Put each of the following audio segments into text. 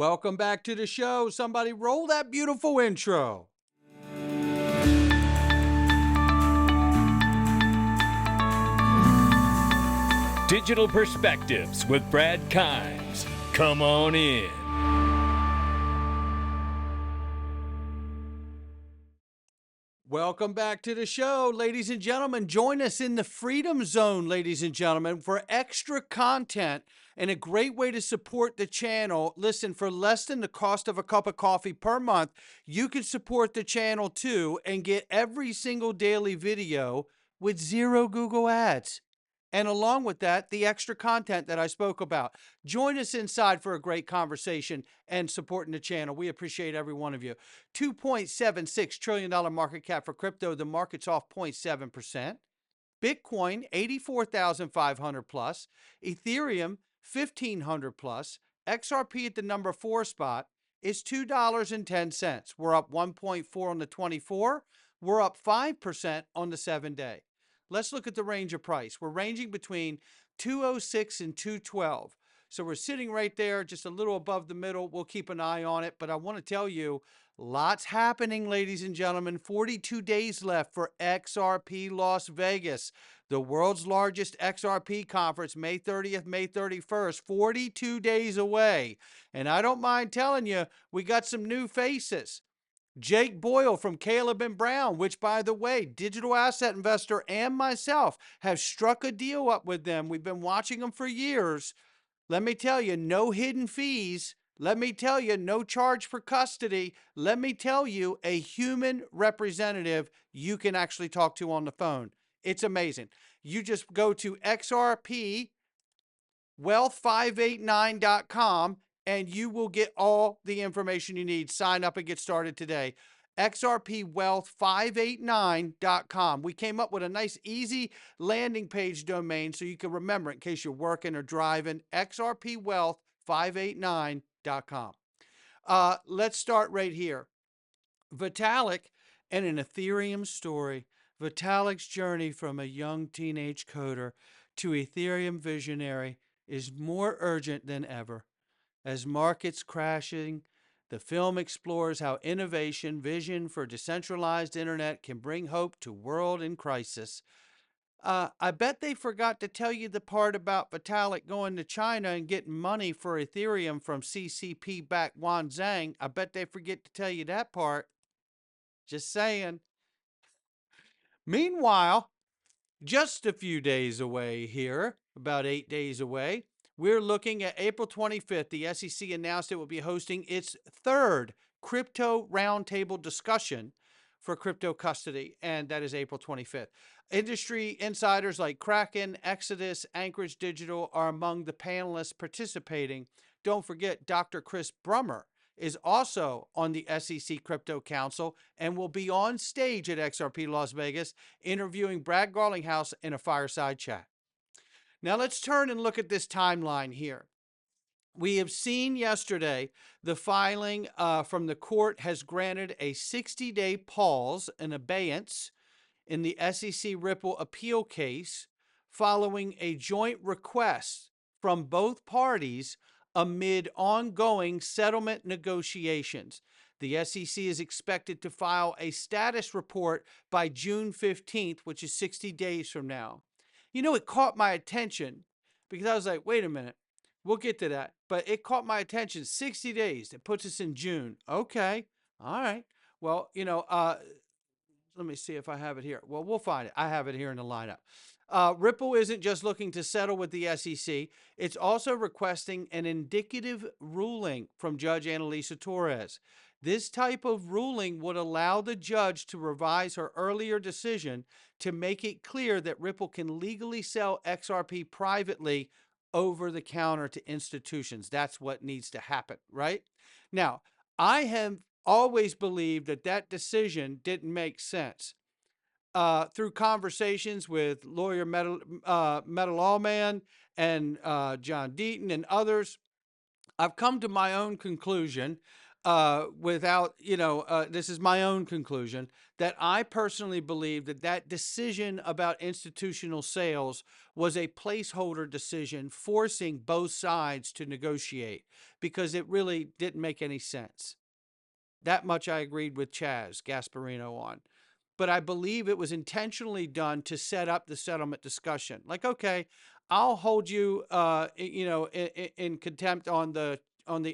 Welcome back to the show. Somebody roll that beautiful intro. Digital Perspectives with Brad Kimes. Come on in. Welcome back to the show, ladies and gentlemen. Join us in the Freedom Zone, ladies and gentlemen, for extra content and a great way to support the channel. Listen, for less than the cost of a cup of coffee per month, you can support the channel too and get every single daily video with 0 Google ads. And along with that, the extra content that I spoke about. Join us inside for a great conversation and supporting the channel. We appreciate every one of you. $2.76 trillion market cap for crypto. The market's off 0.7%. Bitcoin, 84,500 plus. Ethereum, 1,500 plus. XRP at the number 4 spot is $2.10. We're up 1.4 on the 24. We're up 5% on the 7-day. Let's look at the range of price. We're ranging between 206 and 212. So we're sitting right there, just a little above the middle. We'll keep an eye on it. But I want to tell you, lots happening, ladies and gentlemen. 42 days left for XRP Las Vegas, the world's largest XRP conference, May 30th, May 31st, 42 days away. And I don't mind telling you, we got some new faces. Jake Boyle from Caleb and Brown, which, by the way, digital asset investor and myself have struck a deal up with them. We've been watching them for years. Let me tell you, no hidden fees. Let me tell you, no charge for custody. Let me tell you, a human representative you can actually talk to on the phone. It's amazing. You just go to XRPwealth589.com and you will get all the information you need. Sign up and get started today. XRPwealth589.com. We came up with a nice, easy landing page domain so you can remember it in case you're working or driving. XRPwealth589.com. Let's start right here. Vitalik and an Ethereum story. Vitalik's journey from a young teenage coder to Ethereum visionary is more urgent than ever. As markets crashing, the film explores how innovation, vision for decentralized internet can bring hope to world in crisis. I bet they forgot to tell you the part about Vitalik going to China and getting money for Ethereum from CCP-backed Wan Zhang. I bet they forget to tell you that part. Just saying. Meanwhile, just a few days away here, about 8 days away, we're looking at April 25th. The SEC announced it will be hosting its 3rd crypto roundtable discussion for crypto custody, and that is April 25th. Industry insiders like Kraken, Exodus, Anchorage Digital are among the panelists participating. Don't forget, Dr. Chris Brummer is also on the SEC Crypto Council and will be on stage at XRP Las Vegas interviewing Brad Garlinghouse in a fireside chat. Now let's turn and look at this timeline here. We have seen yesterday the filing from the court has granted a 60-day pause and abeyance in the SEC Ripple appeal case following a joint request from both parties amid ongoing settlement negotiations. The SEC is expected to file a status report by June 15th, which is 60 days from now. You know, it caught my attention because I was like, wait a minute, we'll get to that. But it caught my attention, 60 days. It puts us in June. Okay, all right. Well, you know, let me see if I have it here. Well, we'll find it. I have it here in the lineup. Ripple isn't just looking to settle with the SEC. It's also requesting an indicative ruling from Judge Annalisa Torres. This type of ruling would allow the judge to revise her earlier decision to make it clear that Ripple can legally sell XRP privately over the counter to institutions. That's what needs to happen, right? Now, I have always believed that that decision didn't make sense. Through conversations with lawyer Metal Allman and John Deaton and others, I've come to my own conclusion without, this is my own conclusion, that I personally believe that that decision about institutional sales was a placeholder decision forcing both sides to negotiate because it really didn't make any sense. That much I agreed with Chaz Gasparino on. But I believe it was intentionally done to set up the settlement discussion. Like, okay, I'll hold you, in contempt on the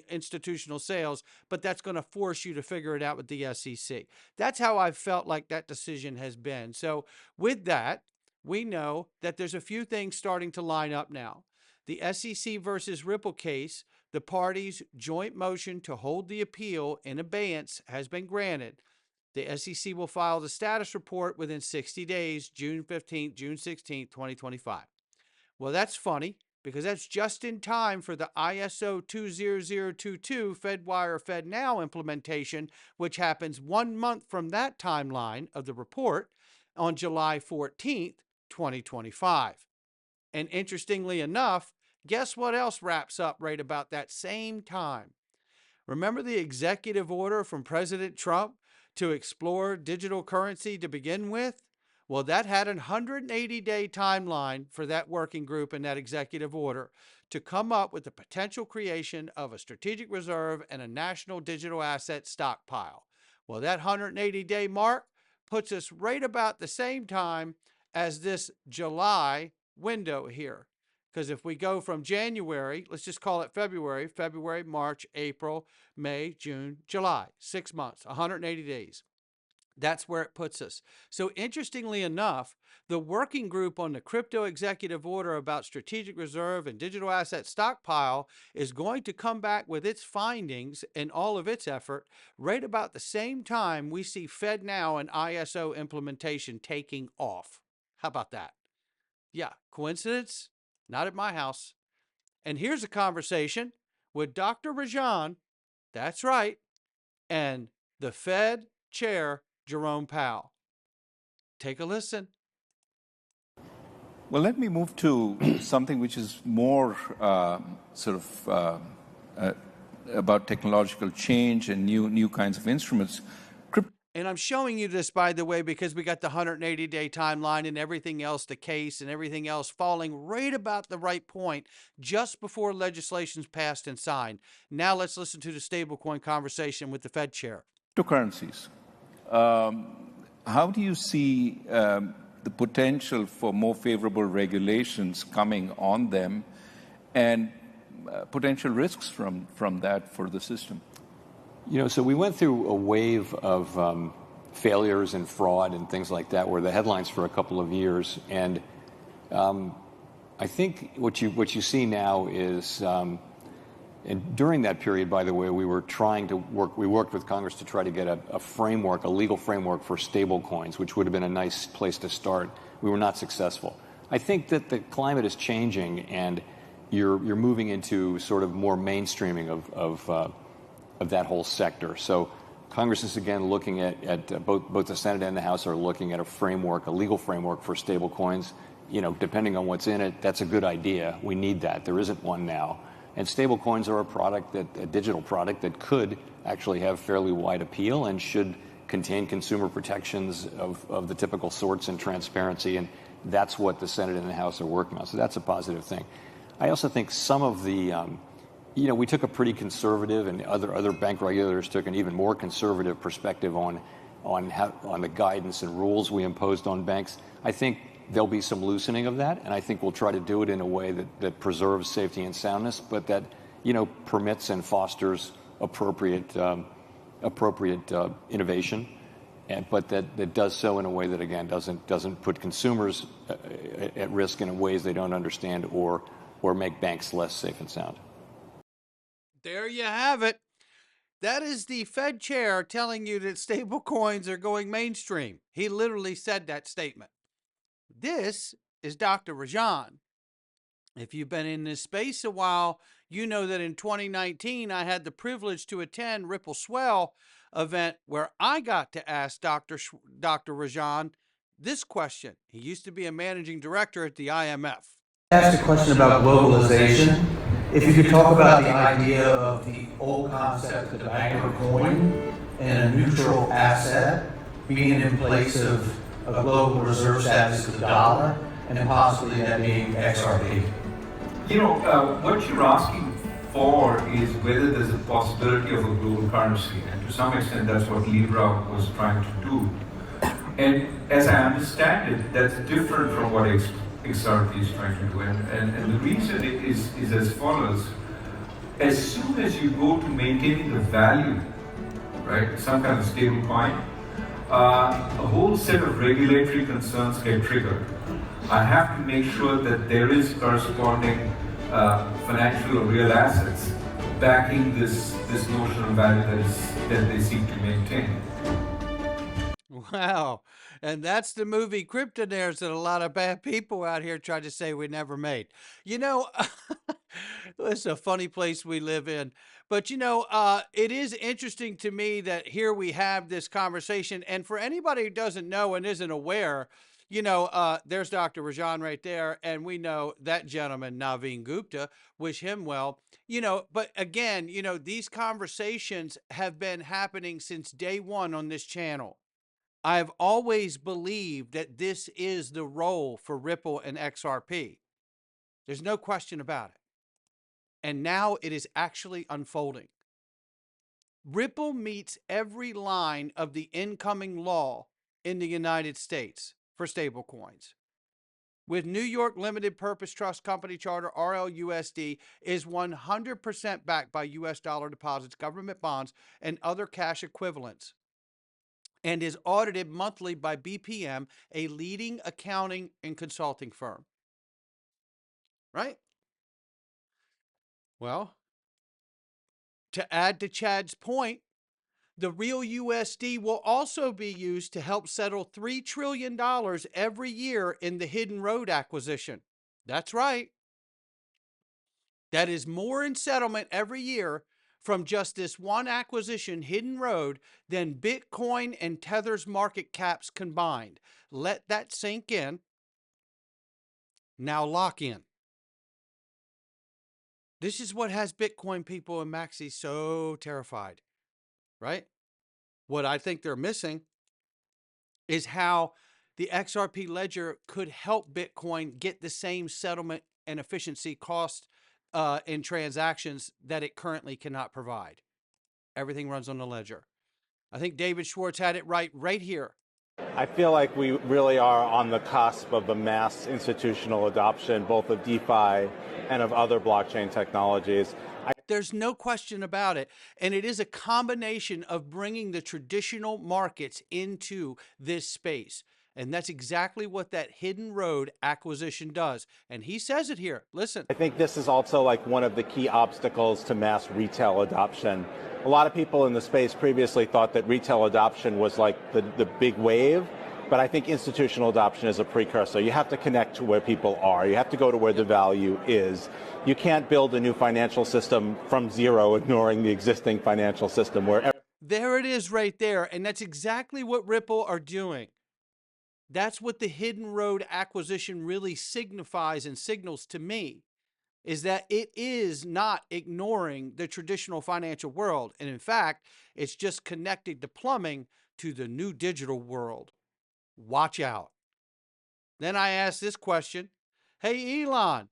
institutional sales, but that's going to force you to figure it out with the SEC. That's how I felt like that decision has been. So with that, we know that there's a few things starting to line up now. The SEC versus Ripple case, the parties' joint motion to hold the appeal in abeyance has been granted. The SEC will file the status report within 60 days, June 15th, June 16th, 2025. Well, that's funny because that's just in time for the ISO 20022 FedWire FedNow implementation, which happens 1 month from that timeline of the report on July 14th, 2025. And interestingly enough, guess what else wraps up right about that same time? Remember the executive order from President Trump to explore digital currency to begin with? Well, that had a 180-day timeline for that working group and that executive order to come up with the potential creation of a strategic reserve and a national digital asset stockpile. Well, that 180-day mark puts us right about the same time as this July window here. Because if we go from January, let's just call it February, March, April, May, June, July, 6 months, 180 days. That's where it puts us. So interestingly enough, the working group on the crypto executive order about strategic reserve and digital asset stockpile is going to come back with its findings and all of its effort right about the same time we see FedNow and ISO implementation taking off. How about that? Yeah, coincidence? Not at my house. And here's a conversation with Dr. Rajan, that's right, and the Fed chair, Jerome Powell. Take a listen. Well, let me move to something which is more about technological change and new kinds of instruments. And I'm showing you this, by the way, because we got the 180-day timeline and everything else, the case and everything else falling right about the right point just before legislation's passed and signed. Now let's listen to the stablecoin conversation with the Fed chair. Cryptocurrencies. How do you see the potential for more favorable regulations coming on them and potential risks from that for the system? So we went through a wave of failures and fraud and things like that were the headlines for a couple of years. And I think what you see now is, and during that period, by the way, we worked with Congress to try to get a legal framework for stable coins, which would have been a nice place to start. We were not successful. I think that the climate is changing and you're moving into sort of more mainstreaming of that whole sector. So Congress is again looking at both the Senate and the House are looking at a legal framework for stable coins. Depending on what's in it, that's a good idea. We need that. There isn't one now. And stable coins are a digital product that could actually have fairly wide appeal and should contain consumer protections of the typical sorts and transparency. And that's what the Senate and the House are working on. So that's a positive thing. I also think some of the we took a pretty conservative, and other bank regulators took an even more conservative perspective on the guidance and rules we imposed on banks. I think there'll be some loosening of that, and I think we'll try to do it in a way that preserves safety and soundness, but that permits and fosters appropriate innovation, but that does so in a way that again doesn't put consumers at risk in ways they don't understand or make banks less safe and sound. There you have it. That is the Fed chair telling you that stable coins are going mainstream. He literally said that statement. This is Dr. Rajan. If you've been in this space a while, you know that in 2019, I had the privilege to attend Ripple Swell event where I got to ask Dr. Rajan this question. He used to be a managing director at the IMF. Asked a question about globalization. if you could talk about the idea of the old concept of the banker coin and a neutral asset being in place of a global reserve status of the dollar, and possibly that being XRP. You know, what you're asking for is whether there's a possibility of a global currency, and to some extent that's what Libra was trying to do. And as I understand it, that's different from what XRP is trying to do. And the reason is as follows. As soon as you go to maintaining the value, right, some kind of stable coin, a whole set of regulatory concerns get triggered. I have to make sure that there is corresponding financial or real assets backing this notional value that they seek to maintain. Wow. And that's the movie Cryptonaires that a lot of bad people out here try to say we never made. You know, it's a funny place we live in. But, you know, it is interesting to me that here we have this conversation. And for anybody who doesn't know and isn't aware, you know, there's Dr. Rajan right there. And we know that gentleman, Naveen Gupta, wish him well. You know, but again, you know, these conversations have been happening since day one on this channel. I've always believed that this is the role for Ripple and XRP. There's no question about it. And now it is actually unfolding. Ripple meets every line of the incoming law in the United States for stablecoins. With New York Limited Purpose Trust Company Charter, RLUSD, is 100% backed by US dollar deposits, government bonds, and other cash equivalents, and is audited monthly by BPM, a leading accounting and consulting firm. Right? Well, to add to Chad's point, the real USD will also be used to help settle $3 trillion every year in the Hidden Road acquisition. That's right. That is more in settlement every year from just this one acquisition, Hidden Road, than Bitcoin and Tether's market caps combined. Let that sink in. Now lock in. This is what has Bitcoin people and Maxi so terrified, right? What I think they're missing is how the XRP ledger could help Bitcoin get the same settlement and efficiency cost in transactions that it currently cannot provide. Everything runs on the ledger. I think David Schwartz had it right here. I feel like we really are on the cusp of the mass institutional adoption, both of DeFi and of other blockchain technologies. There's no question about it. And it is a combination of bringing the traditional markets into this space. And that's exactly what that Hidden Road acquisition does. And he says it here. Listen. I think this is also like one of the key obstacles to mass retail adoption. A lot of people in the space previously thought that retail adoption was like the big wave, but I think institutional adoption is a precursor. You have to connect to where people are. You have to go to where the value is. You can't build a new financial system from zero, ignoring the existing financial system. There it is right there. And that's exactly what Ripple are doing. That's what the Hidden Road acquisition really signifies and signals to me, is that it is not ignoring the traditional financial world. And in fact, it's just connecting the plumbing to the new digital world. Watch out. Then I asked this question. Hey, Elon,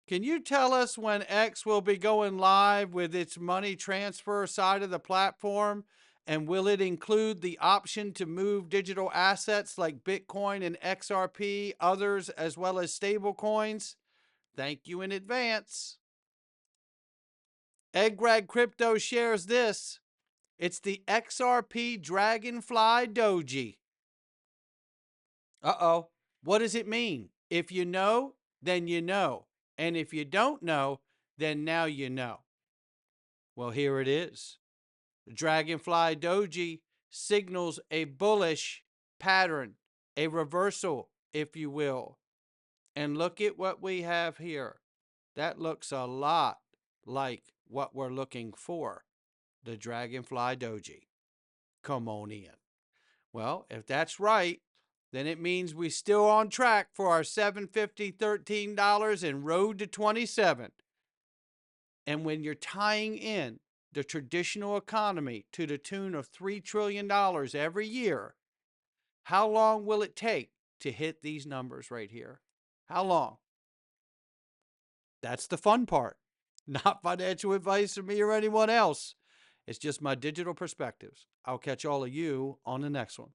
can you tell us when X will be going live with its money transfer side of the platform? And will it include the option to move digital assets like Bitcoin and XRP, others, as well as stable coins? Thank you in advance. Eggrag Crypto shares this. It's the XRP Dragonfly Doji. Uh-oh. What does it mean? If you know, then you know. And if you don't know, then now you know. Well, here it is. The Dragonfly Doji signals a bullish pattern, a reversal, if you will. And look at what we have here. That looks a lot like what we're looking for, the Dragonfly Doji. Come on in. Well, if that's right, then it means we're still on track for our $750, $13 and road to 27. And when you're tying in the traditional economy to the tune of $3 trillion every year, how long will it take to hit these numbers right here? How long? That's the fun part. Not financial advice from me or anyone else. It's just my digital perspectives. I'll catch all of you on the next one.